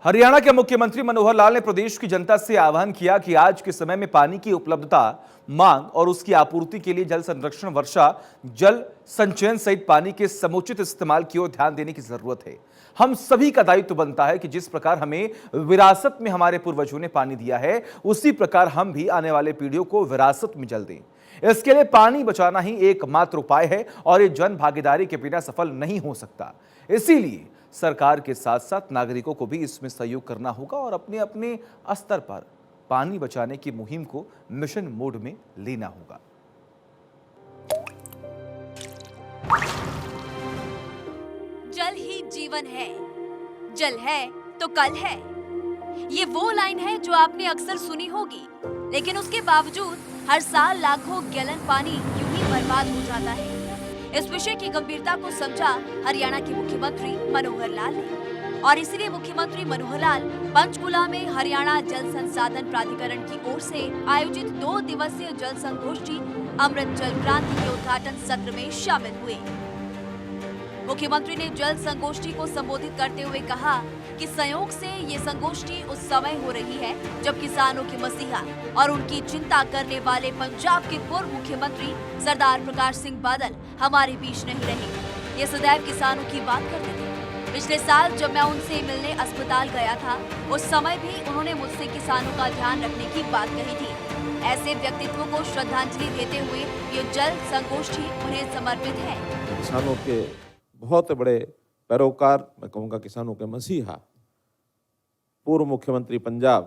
हरियाणा के मुख्यमंत्री मनोहर लाल ने प्रदेश की जनता से आह्वान किया कि आज के समय में पानी की उपलब्धता, मांग और उसकी आपूर्ति के लिए जल संरक्षण, वर्षा जल संचयन सहित पानी के समुचित इस्तेमाल की ओर ध्यान देने की जरूरत है। हम सभी का दायित्व बनता है कि जिस प्रकार हमें विरासत में हमारे पूर्वजों ने पानी दिया है, उसी प्रकार हम भी आने वाले पीढ़ियों को विरासत में जल दें। इसके लिए पानी बचाना ही एकमात्र उपाय है और ये जन भागीदारी के बिना सफल नहीं हो सकता। इसीलिए सरकार के साथ साथ नागरिकों को भी इसमें सहयोग करना होगा और अपने अपने स्तर पर पानी बचाने की मुहिम को मिशन मोड में लेना होगा। जल ही जीवन है, जल है तो कल है। ये वो लाइन है जो आपने अक्सर सुनी होगी, लेकिन उसके बावजूद हर साल लाखों गैलन पानी यूं ही बर्बाद हो जाता है। इस विषय की गंभीरता को समझा हरियाणा के मुख्यमंत्री मनोहर लाल ने और इसीलिए मुख्यमंत्री मनोहर लाल पंचकुला में हरियाणा जल संसाधन प्राधिकरण की ओर से आयोजित 2 दिवसीय जल संगोष्ठी अमृत जल क्रांति के उद्घाटन सत्र में शामिल हुए। मुख्यमंत्री ने जल संगोष्ठी को संबोधित करते हुए कहा कि संयोग से ये संगोष्ठी उस समय हो रही है जब किसानों के मसीहा और उनकी चिंता करने वाले पंजाब के पूर्व मुख्यमंत्री सरदार प्रकाश सिंह बादल हमारे बीच नहीं रहे। ये सदैव किसानों की बात करते थे। पिछले साल जब मैं उनसे मिलने अस्पताल गया था, उस समय भी उन्होंने मुझसे किसानों का ध्यान रखने की बात कही थी। ऐसे व्यक्तित्व को श्रद्धांजलि देते हुए ये जल संगोष्ठी उन्हें समर्पित है। किसानों के बहुत बड़े पैरोकार, मैं कहूँगा किसानों के मसीहा, पूर्व मुख्यमंत्री पंजाब,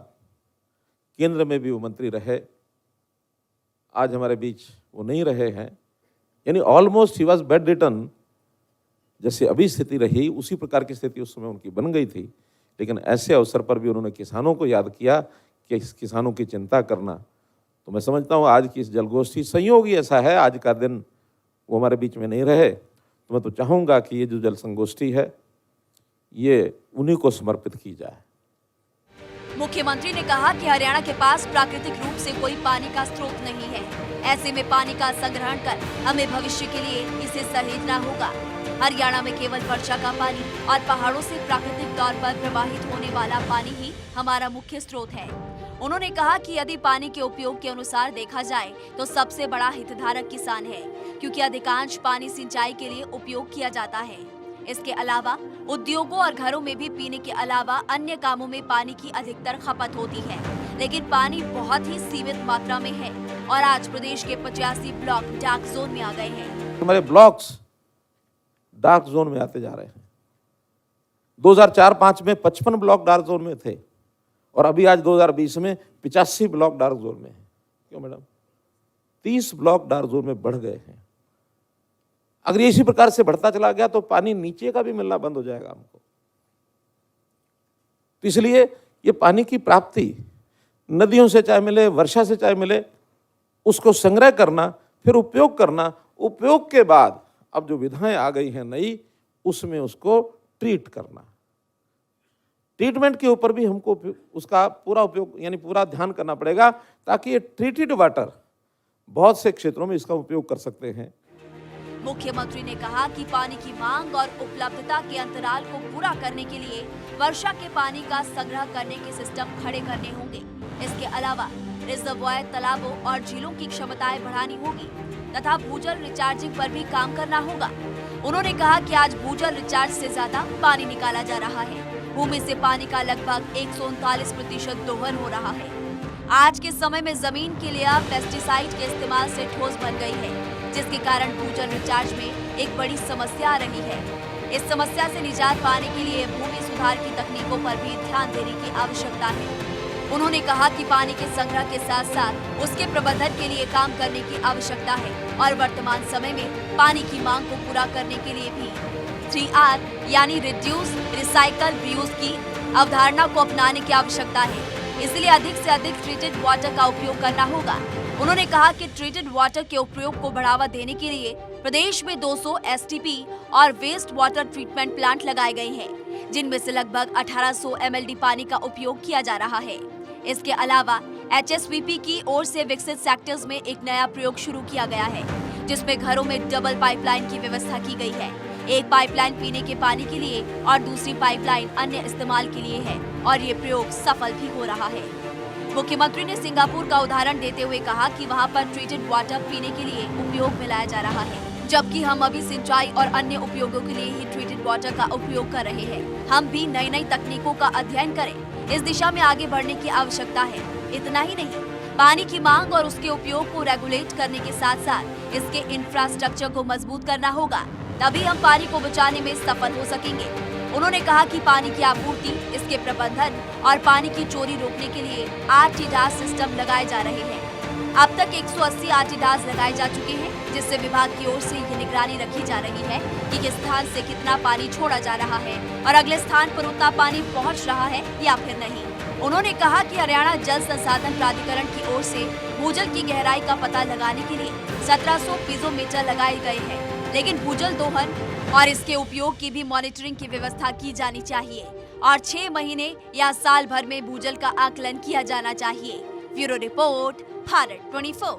केंद्र में भी वो मंत्री रहे, आज हमारे बीच वो नहीं रहे हैं। यानी ऑलमोस्ट ही वॉज बेड रिटन। जैसे अभी स्थिति रही उसी प्रकार की स्थिति उस समय उनकी बन गई थी, लेकिन ऐसे अवसर पर भी उन्होंने किसानों को याद किया कि इस किसानों की चिंता करना। तो मैं समझता हूँ आज की इस जलगोष्ठी संयोग ही ऐसा है, आज का दिन वो हमारे बीच में नहीं रहे, तो मैं तो चाहूँगा कि ये जो जल संगोष्ठी है ये उन्हीं को समर्पित की जाए। मुख्यमंत्री ने कहा कि हरियाणा के पास प्राकृतिक रूप से कोई पानी का स्रोत नहीं है। ऐसे में पानी का संग्रहण कर हमें भविष्य के लिए इसे सहेजना होगा। हरियाणा में केवल वर्षा का पानी और पहाड़ों से प्राकृतिक तौर पर प्रवाहित होने वाला पानी ही हमारा मुख्य स्रोत है। उन्होंने कहा कि यदि पानी के उपयोग के अनुसार देखा जाए तो सबसे बड़ा हितधारक किसान है, क्योंकि अधिकांश पानी सिंचाई के लिए उपयोग किया जाता है। इसके अलावा उद्योगों और घरों में भी पीने के अलावा अन्य कामों में पानी की अधिकतर खपत होती है, लेकिन पानी बहुत ही सीमित मात्रा में है और आज प्रदेश के 85 ब्लॉक डार्क जोन में आ गए हैं। हमारे ब्लॉक्स डार्क जोन में आते जा रहे हैं। 2004-05 में 55 ब्लॉक डार्क जोन में थे और अभी आज 2020 में 85 ब्लॉक डार्क जोन में है। क्यों मैडम? 30 ब्लॉक डार्क जोन में बढ़ गए हैं। अगर इसी प्रकार से बढ़ता चला गया तो पानी नीचे का भी मिलना बंद हो जाएगा हमको। तो इसलिए ये पानी की प्राप्ति नदियों से चाहे मिले, वर्षा से चाहे मिले, उसको संग्रह करना, फिर उपयोग करना, उपयोग के बाद अब जो विधाएं आ गई हैं नई, उसमें उसको ट्रीट करना। ट्रीटमेंट के ऊपर भी हमको उसका पूरा उपयोग यानी पूरा ध्यान करना पड़ेगा, ताकि ये ट्रीटेड वाटर बहुत से क्षेत्रों में इसका उपयोग कर सकते हैं। मुख्यमंत्री ने कहा कि पानी की मांग और उपलब्धता के अंतराल को पूरा करने के लिए वर्षा के पानी का संग्रह करने के सिस्टम खड़े करने होंगे। इसके अलावा रिजर्वायर, तालाबों और झीलों की क्षमताएं बढ़ानी होगी तथा भूजल रिचार्जिंग पर भी काम करना होगा। उन्होंने कहा कि आज भूजल रिचार्ज से ज्यादा पानी निकाला जा रहा है। भूमि से पानी का लगभग 139% दोहन हो रहा है। आज के समय में जमीन की लेयर पेस्टिसाइड के इस्तेमाल से ठोस बन गई है, जिसके कारण भूजल रिचार्ज में एक बड़ी समस्या आ रही है। इस समस्या से निजात पाने के लिए भूमि सुधार की तकनीकों पर भी ध्यान देने की आवश्यकता है। उन्होंने कहा कि पानी के संग्रह के साथ साथ उसके प्रबंधन के लिए काम करने की आवश्यकता है और वर्तमान समय में पानी की मांग को पूरा करने के लिए भी 3R यानी रिड्यूस, रिसाइकल, रीयूज की अवधारणा को अपनाने की आवश्यकता है। इसलिए अधिक से अधिक ट्रीटेड वाटर का उपयोग करना होगा। उन्होंने कहा कि ट्रीटेड वाटर के उपयोग को बढ़ावा देने के लिए प्रदेश में 200 एसटीपी और वेस्ट वाटर ट्रीटमेंट प्लांट लगाए गए हैं, जिनमें से लगभग 1800 mld पानी का उपयोग किया जा रहा है। इसके अलावा HSVP की ओर से विकसित सेक्टर्स में एक नया प्रयोग शुरू किया गया है, जिसमें घरों में डबल पाइपलाइन की व्यवस्था की गई है। एक पाइपलाइन पीने के पानी के लिए और दूसरी पाइपलाइन अन्य इस्तेमाल के लिए है और ये प्रयोग सफल भी हो रहा है। मुख्यमंत्री ने सिंगापुर का उदाहरण देते हुए कहा कि वहां पर ट्रीटेड वाटर पीने के लिए उपयोग में लाया जा रहा है, जबकि हम अभी सिंचाई और अन्य उपयोगों के लिए ही ट्रीटेड वाटर का उपयोग कर रहे हैं। हम भी नई नई तकनीकों का अध्ययन करें, इस दिशा में आगे बढ़ने की आवश्यकता है। इतना ही नहीं, पानी की मांग और उसके उपयोग को रेगुलेट करने के साथ साथ इसके इंफ्रास्ट्रक्चर को मजबूत करना होगा, तभी हम पानी को बचाने में सफल हो सकेंगे। उन्होंने कहा कि पानी की आपूर्ति, इसके प्रबंधन और पानी की चोरी रोकने के लिए आर्टिडास सिस्टम लगाए जा रहे हैं। अब तक 180 आर्टिडास लगाए जा चुके हैं, जिससे विभाग की ओर से ये निगरानी रखी जा रही है कि किस स्थान से कितना पानी छोड़ा जा रहा है और अगले स्थान पर उतना पानी पहुंच रहा है या फिर नहीं। उन्होंने कहा कि हरियाणा जल संसाधन प्राधिकरण की ओर से भूजल की गहराई का पता लगाने के लिए 1700 पीजोमीटर लगाए गए हैं, लेकिन भूजल दोहन और इसके उपयोग की भी मॉनिटरिंग की व्यवस्था की जानी चाहिए और 6 महीने या साल भर में भूजल का आकलन किया जाना चाहिए। Bureau report, Bharat 24।